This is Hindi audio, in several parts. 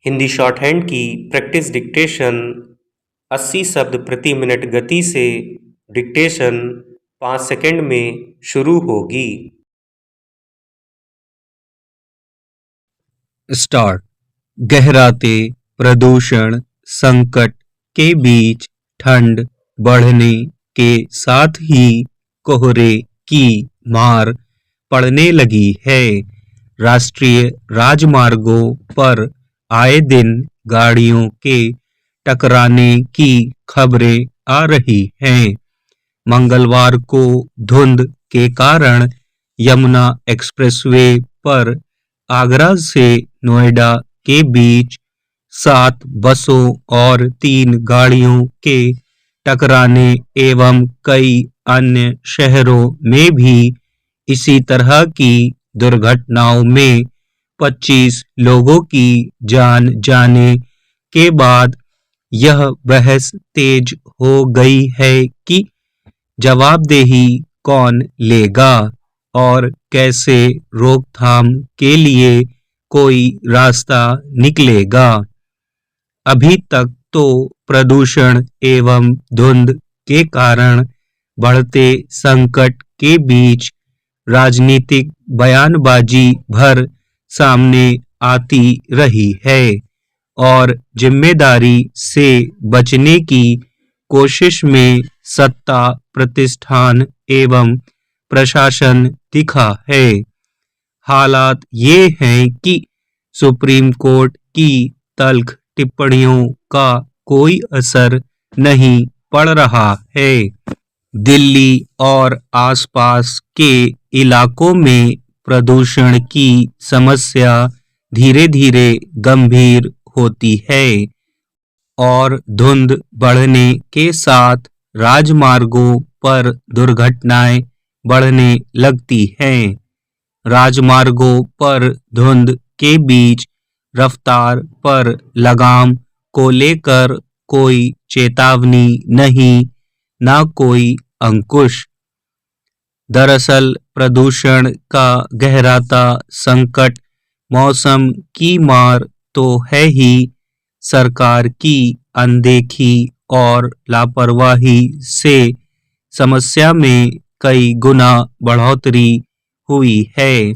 हिंदी शॉर्ट हैंड की प्रैक्टिस डिक्टेशन 80 शब्द प्रति मिनट गति से डिक्टेशन 5 सेकंड में शुरू होगी। स्टार्ट। गहराते प्रदूषण संकट के बीच ठंड बढ़ने के साथ ही कोहरे की मार पड़ने लगी है। राष्ट्रीय राजमार्गों पर आए दिन गाड़ियों के टकराने की खबरें आ रही हैं। मंगलवार को धुंध के कारण यमुना एक्सप्रेसवे पर आगरा से नोएडा के बीच 7 बसों और 3 गाड़ियों के टकराने एवं कई अन्य शहरों में भी इसी तरह की दुर्घटनाओं में 25 लोगों की जान जाने के बाद यह बहस तेज हो गई है कि जवाबदेही कौन लेगा और कैसे रोकथाम के लिए कोई रास्ता निकलेगा। अभी तक तो प्रदूषण एवं धुंध के कारण बढ़ते संकट के बीच राजनीतिक बयानबाजी भर सामने आती रही है और जिम्मेदारी से बचने की कोशिश में सत्ता प्रतिष्ठान एवं प्रशासन दिखा है। हालात ये हैं कि सुप्रीम कोर्ट की तल्ख टिप्पणियों का कोई असर नहीं पड़ रहा है। दिल्ली और आसपास के इलाकों में प्रदूषण की समस्या धीरे धीरे गंभीर होती है और धुंध बढ़ने के साथ राजमार्गों पर दुर्घटनाएं बढ़ने लगती हैं। राजमार्गों पर धुंध के बीच रफ्तार पर लगाम को लेकर कोई चेतावनी नहीं, ना कोई अंकुश। दरअसल प्रदूषण का गहराता संकट मौसम की मार तो है ही, सरकार की अनदेखी और लापरवाही से समस्या में कई गुना बढ़ोतरी हुई है।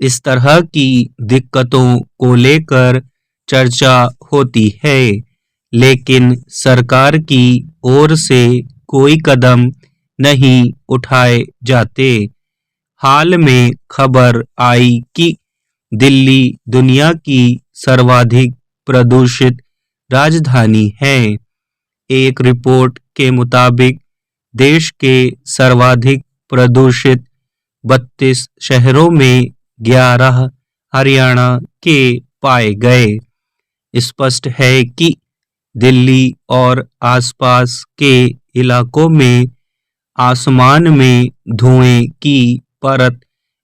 इस तरह की दिक्कतों को लेकर चर्चा होती है, लेकिन सरकार की ओर से कोई कदम नहीं उठाए जाते। हाल में खबर आई कि दिल्ली दुनिया की सर्वाधिक प्रदूषित राजधानी है। एक रिपोर्ट के मुताबिक देश के सर्वाधिक प्रदूषित 32 शहरों में 11 हरियाणा के पाए गए। स्पष्ट है कि दिल्ली और आसपास के इलाकों में आसमान में धुएं की परत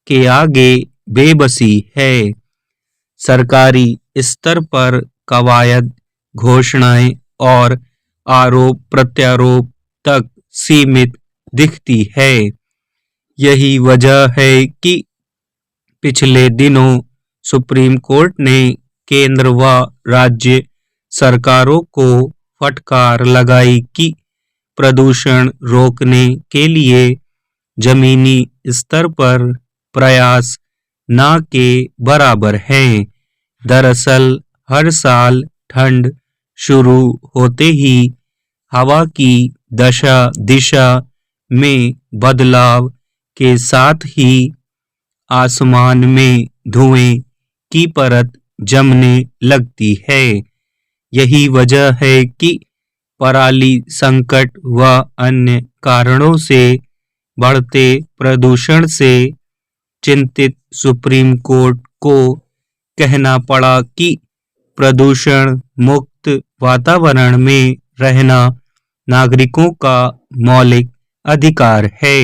के आगे बेबसी है। सरकारी स्तर पर कवायद, घोषणाएं और आरोप प्रत्यारोप तक सीमित दिखती है। यही वजह है कि पिछले दिनों सुप्रीम कोर्ट ने केंद्र व राज्य सरकारों को फटकार लगाई कि प्रदूषण रोकने के लिए जमीनी स्तर पर प्रयास ना के बराबर हैं। दरअसल हर साल ठंड शुरू होते ही हवा की दशा दिशा में बदलाव के साथ ही आसमान में धुएं की परत जमने लगती है। यही वजह है कि पराली संकट व अन्य कारणों से बढ़ते प्रदूषण से चिंतित सुप्रीम कोर्ट को कहना पड़ा कि प्रदूषण मुक्त वातावरण में रहना नागरिकों का मौलिक अधिकार है।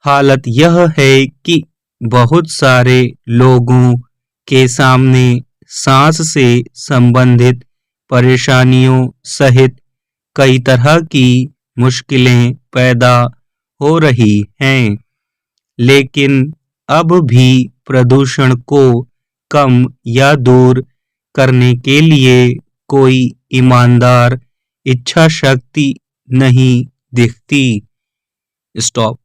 हालत यह है कि बहुत सारे लोगों के सामने सांस से संबंधित परेशानियों सहित कई तरह की मुश्किलें पैदा हो रही हैं, लेकिन अब भी प्रदूषण को कम या दूर करने के लिए कोई ईमानदार इच्छा शक्ति नहीं दिखती। स्टॉप।